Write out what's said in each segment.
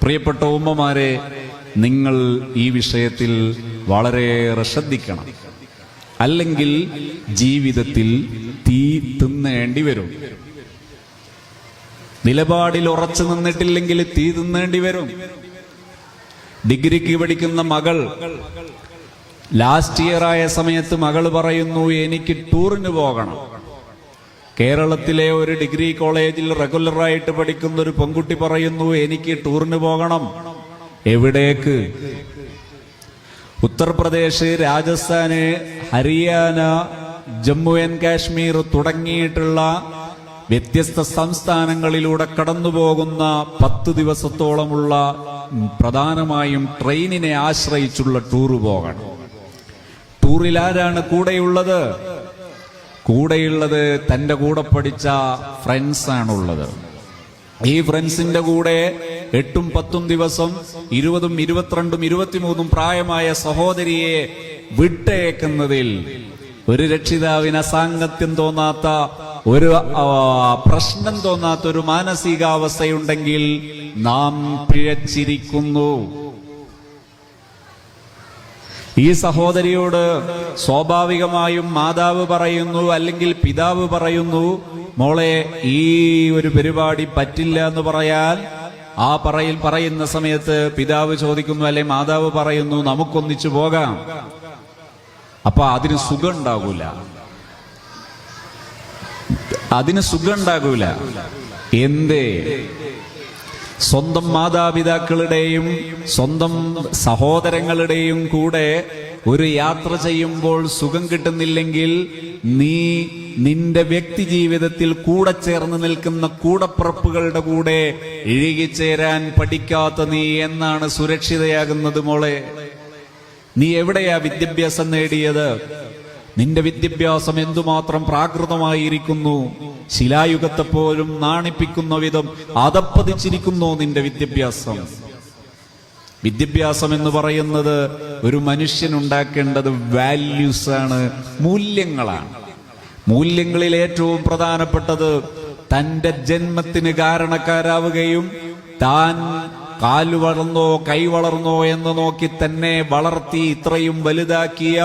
പ്രിയപ്പെട്ട ഉമ്മമാരെ, നിങ്ങൾ ഈ വിഷയത്തിൽ വളരെയേറെ ശ്രദ്ധിക്കണം. അല്ലെങ്കിൽ ജീവിതത്തിൽ തീ തിന്നേണ്ടി വരും. നിലപാടിൽ ഉറച്ചു നിന്നിട്ടില്ലെങ്കിൽ തീ തിന്നേണ്ടി വരും. ഡിഗ്രിക്ക് പഠിക്കുന്ന മകൾ ലാസ്റ്റ് ഇയർ ആയ സമയത്ത് മകൾ പറയുന്നു, എനിക്ക് ടൂറിന് പോകണം. കേരളത്തിലെ ഒരു ഡിഗ്രി കോളേജിൽ റെഗുലറായിട്ട് പഠിക്കുന്ന ഒരു പെൺകുട്ടി പറയുന്നു, എനിക്ക് ടൂറിന് പോകണം. എവിടേക്ക്? ഉത്തർപ്രദേശ്, രാജസ്ഥാന്, ഹരിയാന, ജമ്മു ആൻഡ് കാശ്മീർ തുടങ്ങിയിട്ടുള്ള വ്യത്യസ്ത സംസ്ഥാനങ്ങളിലൂടെ കടന്നുപോകുന്ന 10 ദിവസത്തോളമുള്ള പ്രധാനമായും ട്രെയിനിനെ ആശ്രയിച്ചുള്ള ടൂറ് പോകണം. ടൂറിൽ ആരാണ് കൂടെയുള്ളത്? കൂടെയുള്ളത് തന്റെ കൂടെ പഠിച്ച ഫ്രണ്ട്സാണുള്ളത്. ഈ ഫ്രണ്ട്സിന്റെ കൂടെ 8ഉം 10ഉം ദിവസം 20ഉം 22ഉം 23ഉം പ്രായമായ സഹോദരിയെ വിട്ടയക്കുന്നതിൽ ഒരു രക്ഷിതാവിന് അസാംഗത്യം തോന്നാത്ത, ഒരു പ്രശ്നം തോന്നാത്ത ഒരു മാനസികാവസ്ഥയുണ്ടെങ്കിൽ നാം പിഴച്ചിരിക്കുന്നു. ഈ സഹോദരിയോട് സ്വാഭാവികമായും മാതാവ് പറയുന്നു, അല്ലെങ്കിൽ പിതാവ് പറയുന്നു, മോളെ ഈ ഒരു പരിപാടി പറ്റില്ല എന്ന് പറയാൻ പറയുന്ന സമയത്ത് പിതാവ് ചോദിക്കുന്നു, അല്ലെ മാതാവ് പറയുന്നു, നമുക്കൊന്നിച്ചു പോകാം. അപ്പൊ അതിന് സുഖം ഉണ്ടാകൂല. എന്തേ? സ്വന്തം മാതാപിതാക്കളുടെയും സ്വന്തം സഹോദരങ്ങളുടെയും കൂടെ ഒരു യാത്ര ചെയ്യുമ്പോൾ സുഖം കിട്ടുന്നില്ലെങ്കിൽ നീ നിന്റെ വ്യക്തി ജീവിതത്തിൽ കൂടെ ചേർന്ന് നിൽക്കുന്ന കൂടപ്പിറപ്പുകളുടെ കൂടെ ഇഴുകിച്ചേരാൻ പഠിക്കാത്ത നീ എന്നാണ് സുരക്ഷിതയാകുന്നത് മോളെ? നീ എവിടെയാ വിദ്യാഭ്യാസം നേടിയത്? നിന്റെ വിദ്യാഭ്യാസം എന്തുമാത്രം പ്രാകൃതമായിരിക്കുന്നു. ശിലായുഗത്തെ പോലും നാണിപ്പിക്കുന്ന വിധം അതപ്പതിച്ചിരിക്കുന്നു നിന്റെ വിദ്യാഭ്യാസം. വിദ്യാഭ്യാസം എന്ന് പറയുന്നത് ഒരു മനുഷ്യനുണ്ടാക്കേണ്ടത് വാല്യൂസ് ആണ്, മൂല്യങ്ങളാണ്. മൂല്യങ്ങളിൽ ഏറ്റവും പ്രധാനപ്പെട്ടത് തന്റെ ജന്മത്തിന് കാരണക്കാരാവുകയും താൻ കാല് വളർന്നോ കൈ വളർന്നോ എന്ന് നോക്കി തന്നെ വളർത്തി ഇത്രയും വലുതാക്കിയ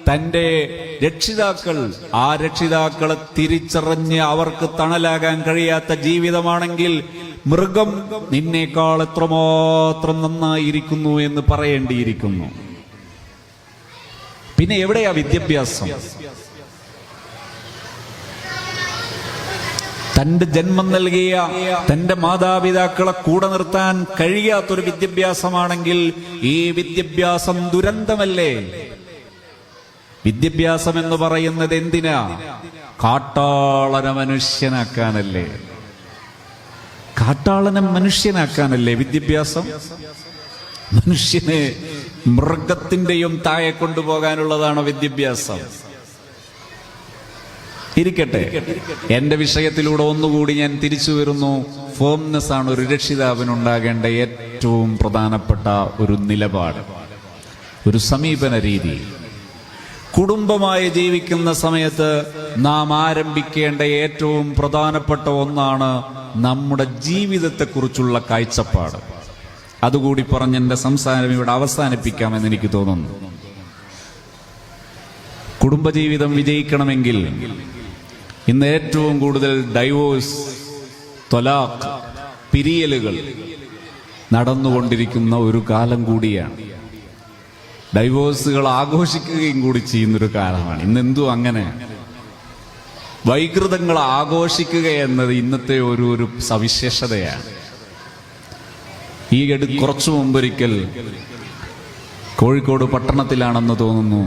തന്റെ രക്ഷിതാക്കൾ, ആ രക്ഷിതാക്കളെ തിരിച്ചറിഞ്ഞ് അവർക്ക് തണലാകാൻ കഴിയാത്ത ജീവിതമാണെങ്കിൽ മൃഗം നിന്നേക്കാൾ എത്രമാത്രം നന്നായിരിക്കുന്നു എന്ന് പറയേണ്ടിയിരിക്കുന്നു. പിന്നെ എവിടെയാ വിദ്യാഭ്യാസം? തന്റെ ജന്മം നൽകിയ തന്റെ മാതാപിതാക്കളെ കൂടെ നിർത്താൻ കഴിയാത്തൊരു വിദ്യാഭ്യാസമാണെങ്കിൽ ഈ വിദ്യാഭ്യാസം ദുരന്തമല്ലേ? വിദ്യാഭ്യാസം എന്ന് പറയുന്നത് എന്തിനാ? കാട്ടാളനെ മനുഷ്യനാക്കാനല്ലേ? കാട്ടാളനെ മനുഷ്യനാക്കാനല്ലേ വിദ്യാഭ്യാസം? മനുഷ്യനെ മൃഗത്തിന്റെയും താഴെ കൊണ്ടുപോകാനുള്ളതാണോ വിദ്യാഭ്യാസം? ഇരിക്കട്ടെ, എന്റെ വിഷയത്തിലൂടെ ഒന്നുകൂടി ഞാൻ തിരിച്ചു വരുന്നു. ഫേംനെസ് ആണ് ഒരു രക്ഷിതാവിനുണ്ടാകേണ്ട ഏറ്റവും പ്രധാനപ്പെട്ട ഒരു നിലപാട്, ഒരു സമീപന രീതി. കുടുംബമായി ജീവിക്കുന്ന സമയത്ത് നാം ആരംഭിക്കേണ്ട ഏറ്റവും പ്രധാനപ്പെട്ട ഒന്നാണ് നമ്മുടെ ജീവിതത്തെക്കുറിച്ചുള്ള കാഴ്ചപ്പാട്. അതുകൂടി പറഞ്ഞ് എന്റെ സംസാരം ഇവിടെ അവസാനിപ്പിക്കാമെന്ന് എനിക്ക് തോന്നുന്നു. കുടുംബജീവിതം വിജയിക്കണമെങ്കിൽ ഇന്ന് ഏറ്റവും കൂടുതൽ ഡൈവോഴ്സ്, ത്വലാഖ്, പിരിയലുകൾ നടന്നുകൊണ്ടിരിക്കുന്ന ഒരു കാലം കൂടിയാണ്. ഡൈവോഴ്സുകൾ ആഘോഷിക്കുകയും കൂടി ചെയ്യുന്നൊരു കാലമാണ് ഇന്നെന്തു. അങ്ങനെ വൈകൃതങ്ങൾ ആഘോഷിക്കുക എന്നത് ഇന്നത്തെ ഒരു സവിശേഷതയാണ്. കുറച്ചു മുമ്പൊരിക്കൽ കോഴിക്കോട് പട്ടണത്തിലാണെന്ന് തോന്നുന്നു,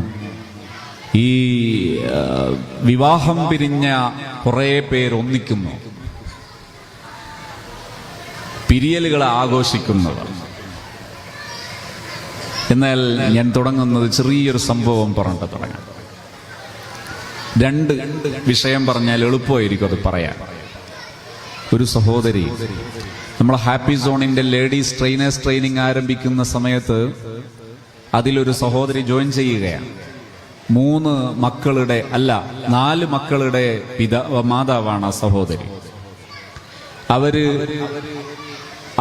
ഈ വിവാഹം പിരിഞ്ഞ കുറെ പേർ ഒന്നിക്കുന്നു, പിരിയലുകളെ ആഘോഷിക്കുന്നവർ. എന്നാൽ ഞാൻ തുടങ്ങുന്നത് ചെറിയൊരു സംഭവം പറഞ്ഞിട്ട് തുടങ്ങാം. 2 വിഷയം പറഞ്ഞാൽ എളുപ്പമായിരിക്കും അത് പറയാൻ. ഒരു സഹോദരി നമ്മൾ ഹാപ്പി സോണിന്റെ ലേഡീസ് ട്രെയിനേഴ്സ് ട്രെയിനിങ് ആരംഭിക്കുന്ന സമയത്ത് അതിലൊരു സഹോദരി ജോയിൻ ചെയ്യുകയാണ്. 4 മക്കളുടെ മാതാവാണ് ആ സഹോദരി.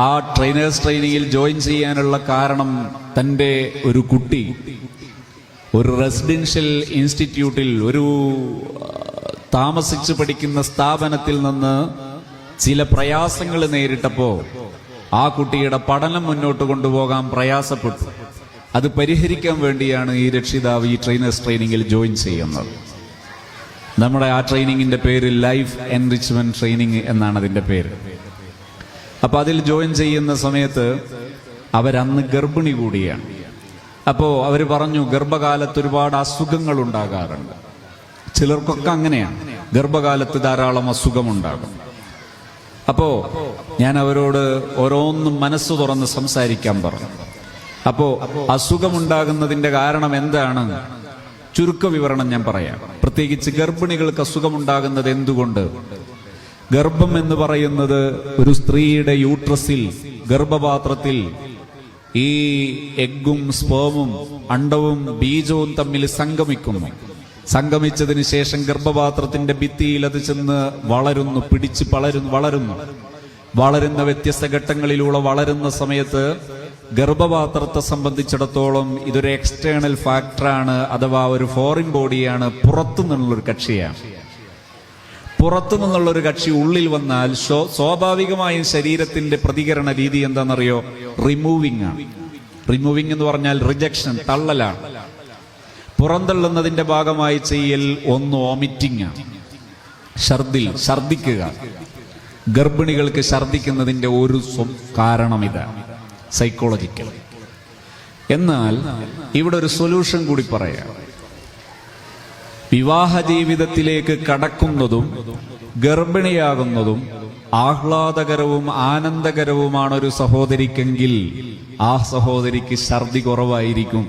ആ ട്രെയിനേഴ്സ് ട്രെയിനിങ്ങിൽ ജോയിൻ ചെയ്യാനുള്ള കാരണം തൻ്റെ ഒരു കുട്ടി ഒരു റെസിഡൻഷ്യൽ ഇൻസ്റ്റിറ്റ്യൂട്ടിൽ ഒരു താമസിച്ച് പഠിക്കുന്ന സ്ഥാപനത്തിൽ നിന്ന് ചില പ്രയാസങ്ങൾ നേരിട്ടപ്പോൾ ആ കുട്ടിയുടെ പഠനം മുന്നോട്ട് കൊണ്ടുപോകാൻ പ്രയാസപ്പെട്ടു. അത് പരിഹരിക്കാൻ വേണ്ടിയാണ് ഈ രക്ഷിതാവ് ഈ ട്രെയിനേഴ്സ് ട്രെയിനിങ്ങിൽ ജോയിൻ ചെയ്യുന്നത്. നമ്മുടെ ആ ട്രെയിനിങ്ങിന്റെ പേര് ലൈഫ് എൻറിച്ച്മെന്റ് ട്രെയിനിങ് എന്നാണ് അതിന്റെ പേര്. അപ്പൊ അതിൽ ജോയിൻ ചെയ്യുന്ന സമയത്ത് അവരന്ന് ഗർഭിണി കൂടിയാണ്. അപ്പോ അവര് പറഞ്ഞു ഗർഭകാലത്ത് ഒരുപാട് അസുഖങ്ങൾ ഉണ്ടാകാറുണ്ട്. ചിലർക്കൊക്കെ അങ്ങനെയാണ്, ഗർഭകാലത്ത് ധാരാളം അസുഖമുണ്ടാകും. അപ്പോ ഞാൻ അവരോട് ഓരോന്നും മനസ്സ് തുറന്ന് സംസാരിക്കാൻ പറഞ്ഞു. അപ്പോ അസുഖമുണ്ടാകുന്നതിന്റെ കാരണം എന്താണ്? ചുരുക്ക വിവരണം ഞാൻ പറയാം. പ്രത്യേകിച്ച് ഗർഭിണികൾക്ക് അസുഖമുണ്ടാകുന്നത് എന്തുകൊണ്ട്? ഗർഭം എന്ന് പറയുന്നത് ഒരു സ്ത്രീയുടെ യൂട്രസിൽ, ഗർഭപാത്രത്തിൽ ഈ എഗ്ഗും സ്പേമും അണ്ടവും ബീജവും തമ്മിൽ സംഗമിക്കുന്നു. സംഗമിച്ചതിന് ശേഷം ഗർഭപാത്രത്തിന്റെ ഭിത്തിയിൽ അത് ചെന്ന് വളരുന്നു, പിടിച്ച് വളരുന്ന വ്യത്യസ്ത ഘട്ടങ്ങളിലൂടെ വളരുന്ന സമയത്ത് ഗർഭപാത്രത്തെ സംബന്ധിച്ചിടത്തോളം ഇതൊരു എക്സ്റ്റേണൽ ഫാക്ടറാണ്, അഥവാ ഒരു ഫോറിൻ ബോഡിയാണ്, പുറത്തു നിന്നുള്ളൊരു കക്ഷിയാണ്. പുറത്തു നിന്നുള്ളൊരു കക്ഷി ഉള്ളിൽ വന്നാൽ സ്വാഭാവികമായും ശരീരത്തിന്റെ പ്രതികരണ രീതി എന്താണെന്നറിയോ? റിമൂവിംഗ് ആണ്. റിമൂവിംഗ് എന്ന് പറഞ്ഞാൽ റിജക്ഷൻ, തള്ളലാണ്. പുറന്തള്ളുന്നതിന്റെ ഭാഗമായി ചെയ്യൽ ഒന്ന് വോമിറ്റിംഗ് ആണ്, ഛർദിക്കുക. ഗർഭിണികൾക്ക് ഛർദിക്കുന്നതിന്റെ ഒരു കാരണം ഇതാണ്, സൈക്കോളജിക്കൽ. എന്നാൽ ഇവിടെ ഒരു സൊല്യൂഷൻ കൂടി പറയാം. വിവാഹ ജീവിതത്തിലേക്ക് കടക്കുന്നതും ഗർഭിണിയാകുന്നതും ആഹ്ലാദകരവും ആനന്ദകരവുമാണ് ഒരു സഹോദരിക്കെങ്കിൽ ആ സഹോദരിക്ക് ഛർദി കുറവായിരിക്കും.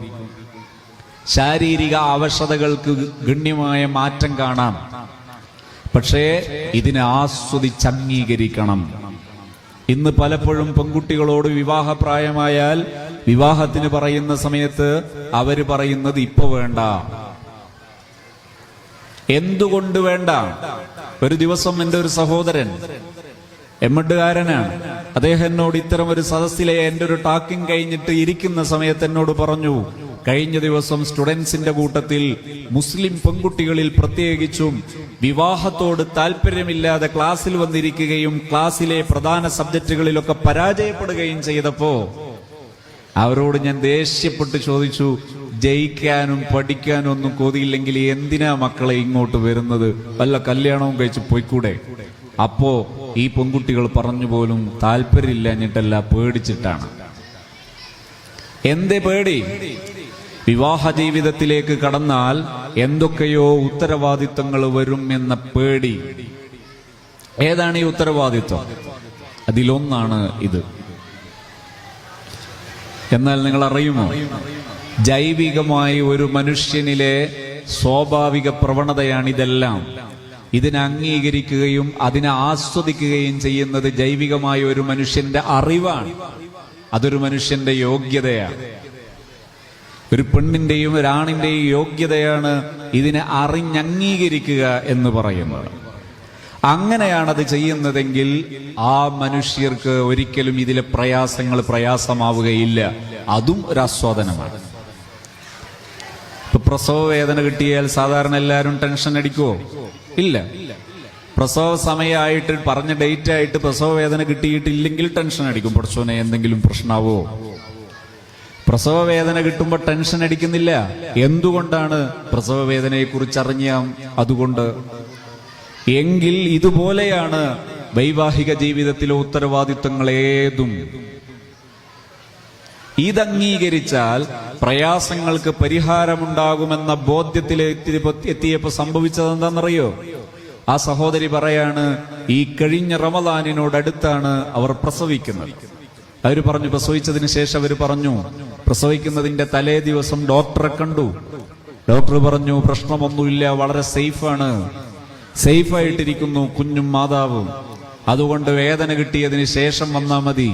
ശാരീരിക അവശതകൾക്ക് ഗണ്യമായ മാറ്റം കാണാം. പക്ഷേ ഇതിനെ ആസ്വദിച്ച് അംഗീകരിക്കണം. ഇന്ന് പലപ്പോഴും പെൺകുട്ടികളോട് വിവാഹപ്രായമായാൽ വിവാഹത്തിന് പറയുന്ന സമയത്ത് അവര് പറയുന്നത് ഇപ്പൊ വേണ്ട. എന്തുകൊണ്ട് വേണ്ട? ഒരു ദിവസം എൻ്റെ ഒരു സഹോദരൻ എമ്മഡുകാരനാണ്. അദ്ദേഹം എന്നോട് ഇത്തരം ഒരു സദസ്സിലെ എൻ്റെ ഒരു ടാക്കിംഗ് കഴിഞ്ഞിട്ട് ഇരിക്കുന്ന സമയത്ത് എന്നോട് പറഞ്ഞു, കഴിഞ്ഞ ദിവസം സ്റ്റുഡൻസിന്റെ കൂട്ടത്തിൽ മുസ്ലിം പെൺകുട്ടികളിൽ പ്രത്യേകിച്ചും വിവാഹത്തോട് താല്പര്യമില്ലാതെ ക്ലാസ്സിൽ വന്നിരിക്കുകയും ക്ലാസ്സിലെ പ്രധാന സബ്ജക്റ്റുകളിലൊക്കെ പരാജയപ്പെടുകയും ചെയ്തപ്പോ അവരോട് ഞാൻ ദേഷ്യപ്പെട്ട് ചോദിച്ചു, ജയിക്കാനും പഠിക്കാനും ഒന്നും കൊതിയില്ലെങ്കിൽ എന്തിനാ മക്കളെ ഇങ്ങോട്ട് വരുന്നത്? വല്ല കല്യാണവും കഴിച്ച് പോയിക്കൂടെ? അപ്പോ ഈ പെൺകുട്ടികൾ പറഞ്ഞു പോലും താല്പര്യമില്ലഞ്ഞിട്ടല്ല, പേടിച്ചിട്ടാണ്. എന്തേ പേടി? വിവാഹ ജീവിതത്തിലേക്ക് കടന്നാൽ എന്തൊക്കെയോ ഉത്തരവാദിത്വങ്ങൾ വരും എന്ന പേടി. ഏതാണ് ഈ ഉത്തരവാദിത്വം? അതിലൊന്നാണ് ഇത്. എന്നാൽ നിങ്ങൾ അറിയുമോ, ജൈവികമായി ഒരു മനുഷ്യനിലെ സ്വാഭാവിക പ്രവണതയാണിതെല്ലാം. ഇതിനെ അംഗീകരിക്കുകയും അതിനെ ആസ്വദിക്കുകയും ചെയ്യുന്നത് ജൈവികമായ ഒരു മനുഷ്യന്റെ അറിവാണ്. അതൊരു മനുഷ്യന്റെ യോഗ്യതയാണ്. ഒരു പെണ്ണിന്റെയും ഒരാണിന്റെയും യോഗ്യതയാണ് ഇതിനെ അറിഞ്ഞംഗീകരിക്കുക എന്ന് പറയുന്നത്. അങ്ങനെയാണത് ചെയ്യുന്നതെങ്കിൽ ആ മനുഷ്യർക്ക് ഒരിക്കലും ഇതിലെ പ്രയാസങ്ങൾ പ്രയാസമാവുകയില്ല. അതും ഒരു ആസ്വാദനമാണ്. ഇപ്പൊ പ്രസവ വേദന കിട്ടിയാൽ സാധാരണ എല്ലാവരും ടെൻഷൻ അടിക്കുവോ? ഇല്ല. പ്രസവ സമയമായിട്ട് പറഞ്ഞ ഡേറ്റ് ആയിട്ട് പ്രസവ വേദന കിട്ടിയിട്ടില്ലെങ്കിൽ ടെൻഷൻ അടിക്കും. പഠിച്ചോനെ എന്തെങ്കിലും പ്രശ്നമാവോ? പ്രസവ വേദന കിട്ടുമ്പോൾ ടെൻഷൻ അടിക്കുന്നില്ല. എന്തുകൊണ്ടാണ്? പ്രസവ വേദനയെ കുറിച്ച് അറിഞ്ഞാം, അതുകൊണ്ട്. എങ്കിൽ ഇതുപോലെയാണ് വൈവാഹിക ജീവിതത്തിലെ ഉത്തരവാദിത്വങ്ങൾ ഏതും. ഇതംഗീകരിച്ചാൽ പ്രയാസങ്ങൾക്ക് പരിഹാരമുണ്ടാകുമെന്ന ബോധ്യത്തിലെത്തിയപ്പോ സംഭവിച്ചത് എന്താണെന്നറിയോ? ആ സഹോദരി പറയാണ്, ഈ കഴിഞ്ഞ റമദാനിനോടടുത്താണ് അവർ പ്രസവിക്കുന്നത്. അവര് പറഞ്ഞു, പ്രസവിച്ചതിന് ശേഷം അവര് പറഞ്ഞു, പ്രസവിക്കുന്നതിന്റെ തലേ ദിവസം ഡോക്ടറെ കണ്ടു. ഡോക്ടർ പറഞ്ഞു, പ്രശ്നമൊന്നുമില്ല, വളരെ സേഫായിട്ടിരിക്കുന്നു കുഞ്ഞും മാതാവും. അതുകൊണ്ട് വേദന കിട്ടിയതിന് ശേഷം വന്നാൽ മതി.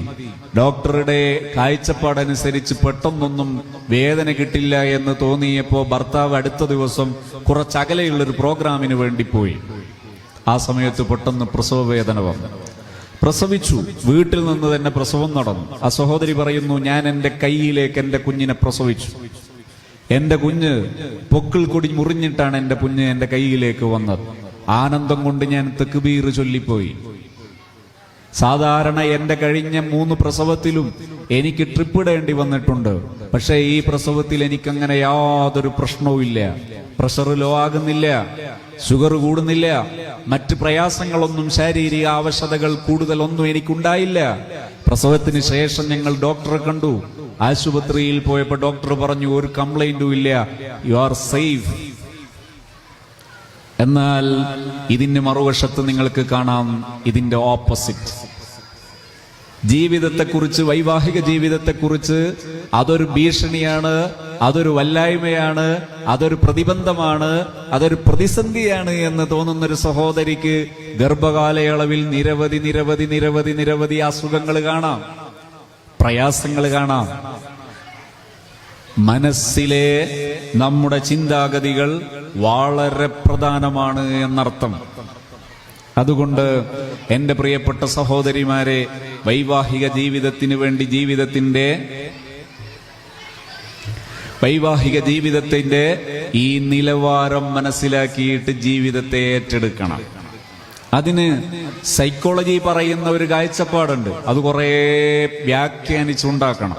ഡോക്ടറുടെ കാഴ്ചപ്പാടനുസരിച്ച് പെട്ടെന്നൊന്നും വേദന കിട്ടില്ല എന്ന് തോന്നിയപ്പോ ഭർത്താവ് അടുത്ത ദിവസം കുറച്ചകലെയുള്ളൊരു പ്രോഗ്രാമിന് വേണ്ടി പോയി. ആ സമയത്ത് പെട്ടെന്ന് പ്രസവ വേദന വന്നു. പ്രസവിച്ചു. വീട്ടിൽ നിന്ന് തന്നെ പ്രസവം നടന്നു. ആ സഹോദരി പറയുന്നു, ഞാൻ എന്റെ കൈയിലേക്ക് എന്റെ കുഞ്ഞിനെ പ്രസവിച്ചു. എന്റെ കുഞ്ഞ് പൊക്കിൾ കൊടി മുറിഞ്ഞിട്ടാണ് എന്റെ കുഞ്ഞ് എന്റെ കൈയിലേക്ക് വന്നത്. ആനന്ദം കൊണ്ട് ഞാൻ തക്ബീർ ചൊല്ലിപ്പോയി. സാധാരണ എന്റെ കഴിഞ്ഞ 3 പ്രസവത്തിലും എനിക്ക് ട്രിപ്പ് ഇടേണ്ടി വന്നിട്ടുണ്ട്. പക്ഷേ ഈ പ്രസവത്തിൽ എനിക്കങ്ങനെ യാതൊരു പ്രശ്നവും ഇല്ല. പ്രഷർ ലോ ആകുന്നില്ല, ഷുഗർ കൂടുന്നില്ല, മറ്റ് പ്രയാസങ്ങളൊന്നും, ശാരീരിക ആവശ്യതകൾ കൂടുതലൊന്നും എനിക്കുണ്ടായില്ല. പ്രസവത്തിന് ശേഷം ഞങ്ങൾ ഡോക്ടറെ കണ്ടു. ആശുപത്രിയിൽ പോയപ്പോൾ ഡോക്ടർ പറഞ്ഞു, ഒരു കംപ്ലൈന്റും ഇല്ല, യു ആർ സേഫ്. എന്നാൽ ഇതിന്റെ മറുവശത്ത് നിങ്ങൾക്ക് കാണാം ഇതിന്റെ ഓപ്പോസിറ്റ്. ജീവിതത്തെക്കുറിച്ച്, വൈവാഹിക ജീവിതത്തെക്കുറിച്ച് അതൊരു ഭീഷണിയാണ്, അതൊരു വല്ലായ്മയാണ്, അതൊരു പ്രതിബന്ധമാണ്, അതൊരു പ്രതിസന്ധിയാണ് എന്ന് തോന്നുന്നൊരു സഹോദരിക്ക് ഗർഭകാലയളവിൽ നിരവധി നിരവധി നിരവധി നിരവധി അസുഖങ്ങൾ കാണാം, പ്രയാസങ്ങൾ കാണാം. മനസ്സിലെ നമ്മുടെ ചിന്താഗതികൾ വളരെ പ്രധാനമാണ് എന്നർത്ഥം. അതുകൊണ്ട് എന്റെ പ്രിയപ്പെട്ട സഹോദരിമാരെ, വൈവാഹിക ജീവിതത്തിന് വേണ്ടി വൈവാഹിക ജീവിതത്തിന്റെ ഈ നിലവാരം മനസ്സിലാക്കിയിട്ട് ജീവിതത്തെ ഏറ്റെടുക്കണം. അതിന് സൈക്കോളജി പറയുന്ന ഒരു കാഴ്ചപ്പാടുണ്ട്, അത് കുറെ വ്യാഖ്യാനിച്ചുണ്ടാക്കണം.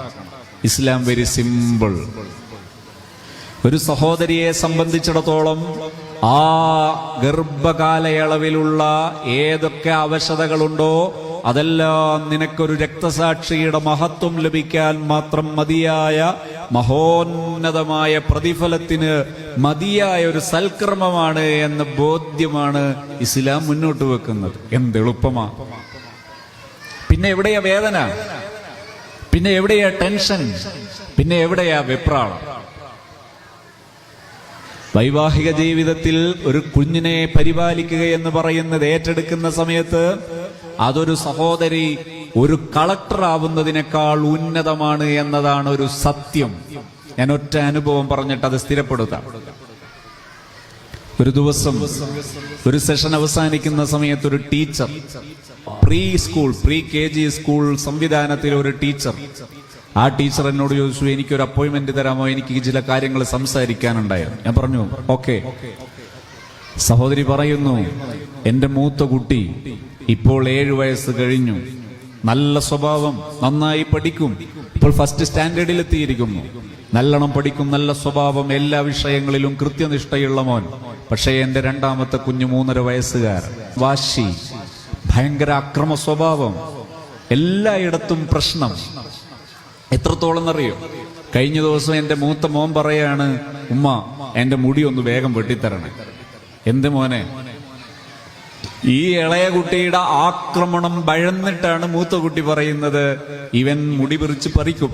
ഇസ്ലാം വെരി സിമ്പിൾ. ഒരു സഹോദരിയെ സംബന്ധിച്ചിടത്തോളം ആ ഗർഭകാലയളവിലുള്ള ഏതൊക്കെ അവശതകളുണ്ടോ അതെല്ലാം നിനക്കൊരു രക്തസാക്ഷിയുടെ മഹത്വം ലഭിക്കാൻ മാത്രം മതിയായ മഹോന്നതമായ പ്രതിഫലത്തിന് മതിയായ ഒരു സൽക്കർമ്മമാണ് എന്ന ബോധ്യമാണ് ഇസ്ലാം മുന്നോട്ട് വെക്കുന്നത്. എന്തെളുപ്പമാ! പിന്നെ എവിടെയാ വേദന? പിന്നെ എവിടെയാ ടെൻഷൻ? പിന്നെ എവിടെയാ വെപ്രാളം? വൈവാഹിക ജീവിതത്തിൽ ഒരു കുഞ്ഞിനെ പരിപാലിക്കുക എന്ന് പറയുന്നത് ഏറ്റെടുക്കുന്ന സമയത്ത് അതൊരു സഹോദരി ഒരു കളക്ടർ ആവുന്നതിനേക്കാൾ ഉന്നതമാണ് എന്നതാണ് ഒരു സത്യം. ഞാൻ ഒറ്റ അനുഭവം പറഞ്ഞിട്ട് അത് സ്ഥിരപ്പെടുത്താം. ഒരു ദിവസം ഒരു സെഷൻ അവസാനിക്കുന്ന സമയത്ത് ഒരു ടീച്ചർ, പ്രീ KG സ്കൂൾ സംവിധാനത്തിൽ ഒരു ടീച്ചർ, ആ ടീച്ചർ എന്നോട് ചോദിച്ചു, എനിക്കൊരു അപ്പോയിന്റ്മെന്റ് തരാമോ, എനിക്ക് ചില കാര്യങ്ങൾ സംസാരിക്കാനുണ്ടായിരുന്നു. ഞാൻ പറഞ്ഞു ഓക്കെ. സഹോദരി പറയുന്നു, എന്റെ മൂത്ത കുട്ടി ഇപ്പോൾ 7 വയസ്സ് കഴിഞ്ഞു, നല്ല സ്വഭാവം, നന്നായി പഠിക്കും, ഇപ്പോൾ ഫസ്റ്റ് സ്റ്റാൻഡേർഡിൽ എത്തിയിരിക്കുന്നു, നല്ലോണം പഠിക്കും, നല്ല സ്വഭാവം, എല്ലാ വിഷയങ്ങളിലും കൃത്യനിഷ്ഠയുള്ള മോൻ. പക്ഷേ എന്റെ രണ്ടാമത്തെ കുഞ്ഞ് 3.5 വയസ്സുകാരൻ, വാശി, ഭയങ്കര അക്രമ സ്വഭാവം, എല്ലായിടത്തും പ്രശ്നം. എത്രത്തോളം എന്നറിയോ? കഴിഞ്ഞ ദിവസം എന്റെ മൂത്ത മോൻ പറയാണ്, ഉമ്മ എന്റെ മുടി ഒന്ന് വേഗം വെട്ടിത്തരണേ. എന്ത് മോനെ? ഈ ഇളയ കുട്ടിയുടെ ആക്രമണം ഭയന്നിട്ടാണ് മൂത്ത കുട്ടി പറയുന്നത്, ഇവൻ മുടി പിറിച്ച് പറിക്കും.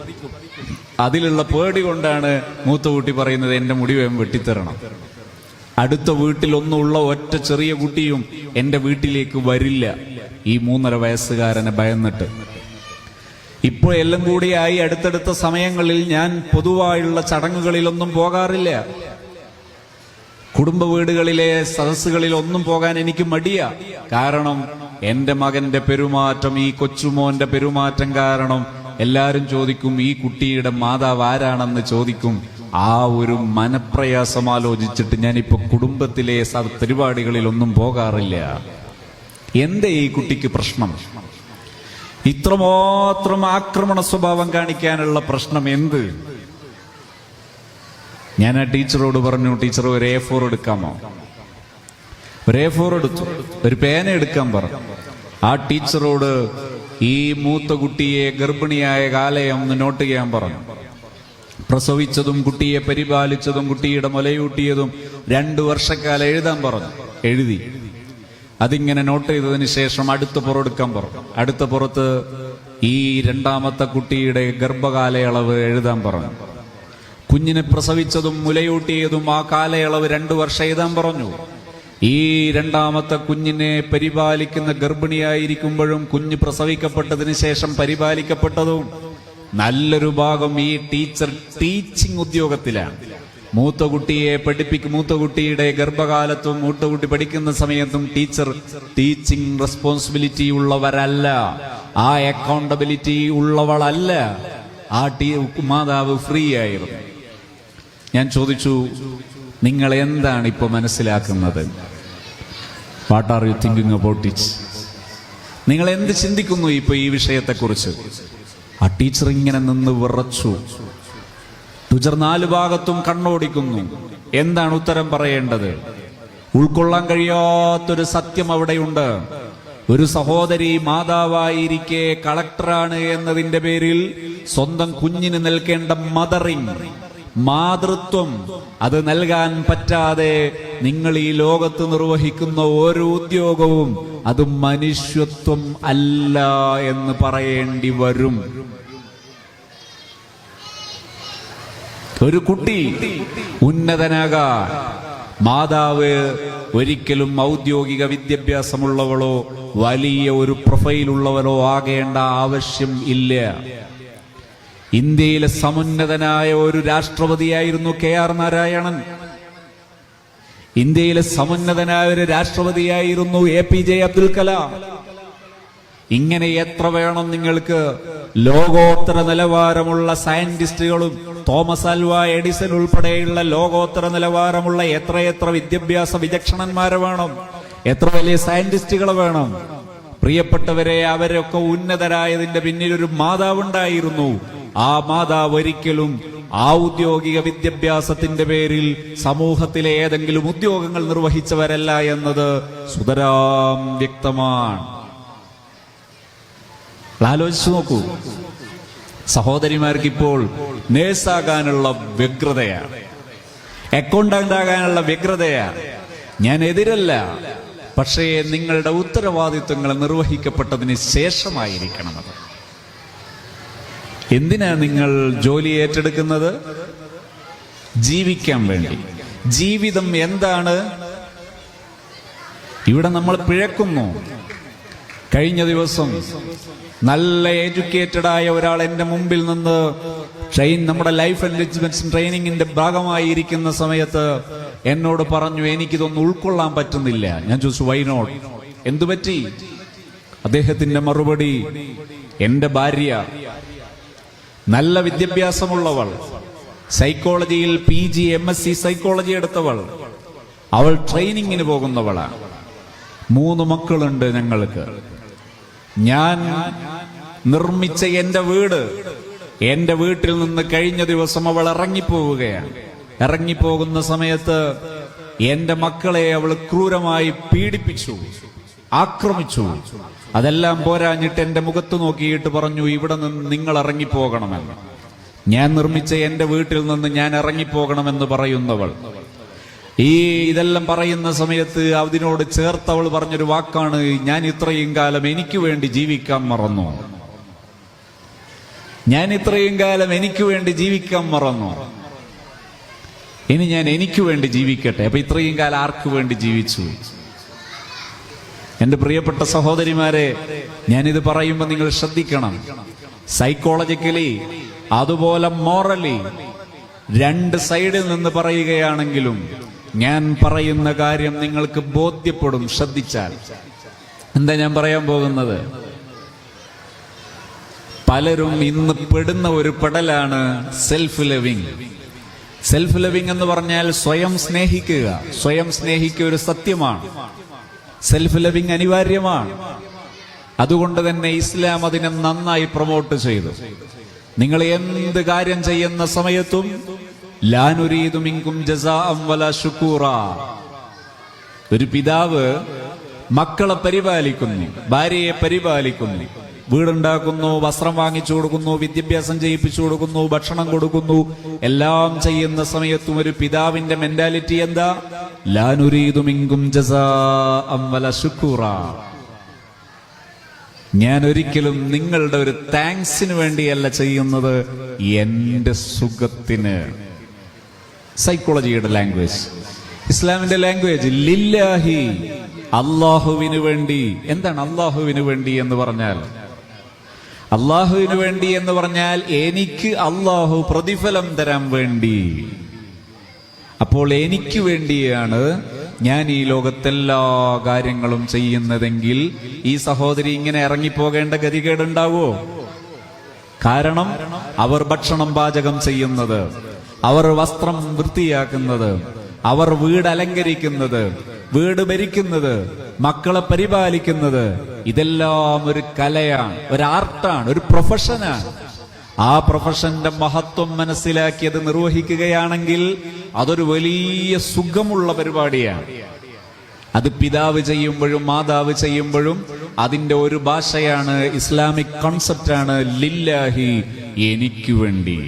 അതിലുള്ള പേടി കൊണ്ടാണ് മൂത്ത കുട്ടി പറയുന്നത്, എന്റെ മുടി വേഗം വെട്ടിത്തരണം. അടുത്ത വീട്ടിലൊന്നുള്ള ഒറ്റ ചെറിയ കുട്ടിയും എന്റെ വീട്ടിലേക്ക് വരില്ല, ഈ 3.5 വയസ്സുകാരനെ ഭയന്നിട്ട്. ഇപ്പോൾ എല്ലാം കൂടിയായി അടുത്തടുത്ത സമയങ്ങളിൽ ഞാൻ പൊതുവായുള്ള ചടങ്ങുകളിലൊന്നും പോകാറില്ല. കുടുംബ വീടുകളിലെ സദസ്സുകളിൽ ഒന്നും പോകാൻ എനിക്ക് മടിയാ. കാരണം എന്റെ മകന്റെ പെരുമാറ്റം, ഈ കൊച്ചുമോന്റെ പെരുമാറ്റം കാരണം എല്ലാരും ചോദിക്കും, ഈ കുട്ടിയുടെ മാതാവ് ആരാണെന്ന് ചോദിക്കും. ആ ഒരു മനപ്രയാസം ആലോചിച്ചിട്ട് ഞാനിപ്പോ കുടുംബത്തിലെ പരിപാടികളിലൊന്നും പോകാറില്ല. എന്തേ ഈ കുട്ടിക്ക് പ്രശ്നം? ഇത്രമാത്രം ആക്രമണ സ്വഭാവം കാണിക്കാനുള്ള പ്രശ്നം എന്ത്? ഞാൻ ആ ടീച്ചറോട് പറഞ്ഞു, ടീച്ചർ ഒരു A4 എടുക്കാമോ? ഒരു A4 എടുത്തു, ഒരു പേന എടുക്കാൻ പറഞ്ഞു. ആ ടീച്ചറോട് ഈ മൂത്ത കുട്ടിയെ ഗർഭിണിയായ കാലയം ഒന്ന് നോട്ട് ചെയ്യാൻ പറഞ്ഞു. പ്രസവിച്ചതും കുട്ടിയെ പരിപാലിച്ചതും കുട്ടിയുടെ മുലയൂട്ടിയതും 2 വർഷക്കാലം എഴുതാൻ പറഞ്ഞു. എഴുതി. അതിങ്ങനെ നോട്ട് ചെയ്തതിന് ശേഷം അടുത്ത പുറമെടുക്കാൻ പറഞ്ഞു. അടുത്ത പുറത്ത് ഈ രണ്ടാമത്തെ കുട്ടിയുടെ ഗർഭകാലയളവ് എഴുതാൻ പറഞ്ഞു. കുഞ്ഞിനെ പ്രസവിച്ചതും മുലയൂട്ടിയതും ആ കാലയളവ് 2 വർഷം എഴുതാൻ പറഞ്ഞു. ഈ രണ്ടാമത്തെ കുഞ്ഞിനെ പരിപാലിക്കുന്ന ഗർഭിണിയായിരിക്കുമ്പോഴും കുഞ്ഞ് പ്രസവിക്കപ്പെട്ടതിന് ശേഷം പരിപാലിക്കപ്പെട്ടതും നല്ലൊരു ഭാഗം ഈ ടീച്ചർ ടീച്ചിങ് ഉദ്യോഗത്തിലാണ്. മൂത്ത കുട്ടിയുടെ ഗർഭകാലത്തും മൂത്ത കുട്ടി പഠിക്കുന്ന സമയത്തും ടീച്ചർ ടീച്ചിങ് റെസ്പോൺസിബിലിറ്റി ഉള്ളവരല്ല, ആ അക്കൗണ്ടബിലിറ്റി ഉള്ളവളല്ല. ആ മാതാവ് ഫ്രീ ആയിരുന്നു. ഞാൻ ചോദിച്ചു, നിങ്ങൾ എന്താണ് ഇപ്പൊ മനസ്സിലാക്കുന്നത്? What are you thinking about it? നിങ്ങൾ എന്ത് ചിന്തിക്കുന്നു ഇപ്പൊ ഈ വിഷയത്തെക്കുറിച്ച്? ആ ടീച്ചർ ഇങ്ങനെ നിന്ന് വിറച്ചു. ടീച്ചർ 4 ഭാഗത്തും കണ്ണോടിക്കുന്നു. എന്താണ് ഉത്തരം പറയേണ്ടത്? ഉൾക്കൊള്ളാൻ കഴിയാത്തൊരു സത്യം അവിടെയുണ്ട്. ഒരു സഹോദരി മാതാവായിരിക്കെ കളക്ടറാണ് എന്നതിന്റെ പേരിൽ സ്വന്തം കുഞ്ഞിന് നൽകേണ്ട മാതൃത്വം അത് നൽകാൻ പറ്റാതെ നിങ്ങൾ ഈ ലോകത്ത് നിർവഹിക്കുന്ന ഓരോ ഉദ്യോഗവും അത് മനുഷ്യത്വം അല്ല എന്ന് പറയേണ്ടി വരും. ഒരു കുട്ടി ഉന്നതനാകാൻ മാതാവ് ഒരിക്കലും ഔദ്യോഗിക വിദ്യാഭ്യാസമുള്ളവളോ വലിയ ഒരു പ്രൊഫൈലുള്ളവരോ ആകേണ്ട ആവശ്യം ഇല്ല. ഇന്ത്യയിലെ സമുന്നതനായ ഒരു രാഷ്ട്രപതിയായിരുന്നു KR നാരായണൻ. ഇന്ത്യയിലെ സമുന്നതനായ ഒരു രാഷ്ട്രപതിയായിരുന്നു APJ അബ്ദുൽ കലാം. ഇങ്ങനെ എത്ര വേണം നിങ്ങൾക്ക്? ലോകോത്തര നിലവാരമുള്ള സയന്റിസ്റ്റുകളും തോമസ് ആൽവ എഡിസൺ ഉൾപ്പെടെയുള്ള ലോകോത്തര നിലവാരമുള്ള എത്രയെത്ര വിദ്യാഭ്യാസ വിചക്ഷണന്മാരെ വേണം? എത്ര വലിയ സയന്റിസ്റ്റുകൾ വേണം? പ്രിയപ്പെട്ടവരെ, അവരൊക്കെ ഉന്നതരായതിന്റെ പിന്നിൽ ഒരു മാതാവുണ്ടായിരുന്നു. ആ മാതാവ് ഒരിക്കലും ഔദ്യോഗിക വിദ്യാഭ്യാസത്തിന്റെ പേരിൽ സമൂഹത്തിലെ ഏതെങ്കിലും ഉദ്യോഗങ്ങൾ നിർവഹിച്ചവരല്ല എന്നത് സുതരാം വ്യക്തമാണ്. ആലോചിച്ചു നോക്കൂ. സഹോദരിമാർക്ക് ഇപ്പോൾ നേഴ്സാകാനുള്ള വ്യഗ്രതയാണ്, അക്കൗണ്ടന്റ് ആകാനുള്ള വ്യഗ്രതയാണ്. ഞാൻ എതിരല്ല, പക്ഷേ നിങ്ങളുടെ ഉത്തരവാദിത്വങ്ങൾ നിർവഹിക്കപ്പെട്ടതിന് ശേഷമായിരിക്കണം അത്. എന്തിനാ നിങ്ങൾ ജോലി ഏറ്റെടുക്കുന്നത്? ജീവിക്കാൻ വേണ്ടി. ജീവിതം എന്താണ്? ഇവിടെ നമ്മൾ പിഴക്കുന്നു. കഴിഞ്ഞ ദിവസം നല്ല എഡ്യൂക്കേറ്റഡ് ആയ ഒരാൾ എന്റെ മുമ്പിൽ നിന്ന് നമ്മുടെ ലൈഫ് എൻഗേജ്മെന്റ് ട്രെയിനിങ്ങിന്റെ ഭാഗമായി ഇരിക്കുന്ന സമയത്ത് എന്നോട് പറഞ്ഞു, എനിക്കിതൊന്നും ഉൾക്കൊള്ളാൻ പറ്റുന്നില്ല. ഞാൻ ചോദിച്ചു, വൈ നോട്ട്? എന്തു പറ്റി? അദ്ദേഹത്തിന്റെ മറുപടി, എന്റെ ഭാര്യ നല്ല വിദ്യാഭ്യാസമുള്ളവൾ, സൈക്കോളജിയിൽ PG MSc സൈക്കോളജി എടുത്തവൾ, അവൾ ട്രെയിനിങ്ങിന് പോകുന്നവളാണ്. 3 മക്കളുണ്ട് ഞങ്ങൾക്ക്. ഞാൻ നിർമ്മിച്ച എന്റെ വീട്ടിൽ നിന്ന് കഴിഞ്ഞ ദിവസം അവൾ ഇറങ്ങിപ്പോവുകയാണ്. ഇറങ്ങിപ്പോകുന്ന സമയത്ത് എന്റെ മക്കളെ അവൾ ക്രൂരമായി പീഡിപ്പിച്ചു, ആക്രമിച്ചു. അതെല്ലാം പോരാഞ്ഞിട്ട് എന്റെ മുഖത്ത് നോക്കിയിട്ട് പറഞ്ഞു, ഇവിടെ നിന്ന് നിങ്ങൾ ഇറങ്ങിപ്പോകണമെന്ന്. ഞാൻ നിർമ്മിച്ച എന്റെ വീട്ടിൽ നിന്ന് ഞാൻ ഇറങ്ങിപ്പോകണമെന്ന് പറയുന്നവൾ. ഇതെല്ലാം പറയുന്ന സമയത്ത് അതിനോട് ചേർത്തവൾ പറഞ്ഞൊരു വാക്കാണ്, ഞാൻ ഇത്രയും കാലം എനിക്ക് വേണ്ടി ജീവിക്കാൻ മറന്നു. ഞാൻ ഇത്രയും കാലം എനിക്ക് വേണ്ടി ജീവിക്കാൻ മറന്നു. ഇനി ഞാൻ എനിക്ക് വേണ്ടി ജീവിക്കട്ടെ. അപ്പൊ ഇത്രയും കാലം ആർക്ക് വേണ്ടി ജീവിച്ചു? എന്റെ പ്രിയപ്പെട്ട സഹോദരിമാരെ, ഞാനിത് പറയുമ്പോൾ നിങ്ങൾ ശ്രദ്ധിക്കണം. സൈക്കോളജിക്കലി അതുപോലെ മോറലി 2 സൈഡിൽ നിന്ന് പറയുകയാണെങ്കിലും ഞാൻ പറയുന്ന കാര്യം നിങ്ങൾക്ക് ബോധ്യപ്പെടും ശ്രദ്ധിച്ചാൽ. എന്താ ഞാൻ പറയാൻ പോകുന്നത്? പലരും ഇന്ന് പെടുന്ന ഒരു പെടലാണ് സെൽഫ് ലവിങ്. സെൽഫ് ലവിങ് എന്ന് പറഞ്ഞാൽ സ്വയം സ്നേഹിക്കുക. സ്വയം സ്നേഹിക്കുക ഒരു സത്യമാണ്. സെൽഫ് ലവിങ് അനിവാര്യമാണ്. അതുകൊണ്ട് തന്നെ ഇസ്ലാം അതിനെ നന്നായി പ്രൊമോട്ട് ചെയ്തു. നിങ്ങൾ എന്ത് കാര്യം ചെയ്യുന്ന സമയത്തും ലാ നുരീദു മിൻകും ജസാഅൻ വലാ ശുകൂറാ. ഒരു പിതാവ് മക്കളെ പരിപാലിക്കുന്നു, ഭാര്യയെ പരിപാലിക്കുന്നു, വീടുണ്ടാക്കുന്നു, വസ്ത്രം വാങ്ങിച്ചു കൊടുക്കുന്നു, വിദ്യാഭ്യാസം ചെയ്യിപ്പിച്ചു കൊടുക്കുന്നു, ഭക്ഷണം കൊടുക്കുന്നു, എല്ലാം ചെയ്യുന്ന സമയത്തും ഒരു പിതാവിന്റെ മെന്റാലിറ്റി എന്താ? ലാ നുരീദു മിൻകും ജസാഅൻ വലാ ശുകൂറാ. ഞാൻ ഒരിക്കലും നിങ്ങളുടെ ഒരു താങ്ക്സിന് വേണ്ടിയല്ല ചെയ്യുന്നത്, എന്റെ സുഖത്തിന്. സൈക്കോളജിയുടെ ലാംഗ്വേജ്, ഇസ്ലാമിന്റെ ലാംഗ്വേജ് ലില്ലാഹി, അള്ളാഹുവിന് വേണ്ടി. എന്താണ് അള്ളാഹുവിന് വേണ്ടി എന്ന് പറഞ്ഞാൽ? അള്ളാഹുവിന് വേണ്ടി എന്ന് പറഞ്ഞാൽ എനിക്ക് അള്ളാഹു പ്രതിഫലം തരാൻ വേണ്ടി. അപ്പോൾ എനിക്ക് വേണ്ടിയാണ് ഞാൻ ഈ ലോകത്തെല്ലാ കാര്യങ്ങളും ചെയ്യുന്നതെങ്കിൽ ഈ സഹോദരി ഇങ്ങനെ ഇറങ്ങിപ്പോകേണ്ട ഗതികേടുണ്ടാവോ? കാരണം അവർ ഭക്ഷണം പാചകം ചെയ്യുന്നത്, അവർ വസ്ത്രം വൃത്തിയാക്കുന്നത്, അവർ വീട് അലങ്കരിക്കുന്നത്, വീട് ഭരിക്കുന്നത്, മക്കളെ പരിപാലിക്കുന്നത്, ഇതെല്ലാം ഒരു കലയാണ്, ഒരു ആർട്ടാണ്, ഒരു പ്രൊഫഷനാണ്. ആ പ്രൊഫഷന്റെ മഹത്വം മനസ്സിലാക്കിയത് നിർവഹിക്കുകയാണെങ്കിൽ അതൊരു വലിയ സുഖമുള്ള പരിപാടിയാണ്. അത് പിതാവ് ചെയ്യുമ്പോഴും മാതാവ് ചെയ്യുമ്പോഴും അതിന്റെ ഒരു ഭാഷയാണ്, ഇസ്ലാമിക് കോൺസെപ്റ്റാണ് ലില്ലാഹി, എനിക്ക് വേണ്ടി.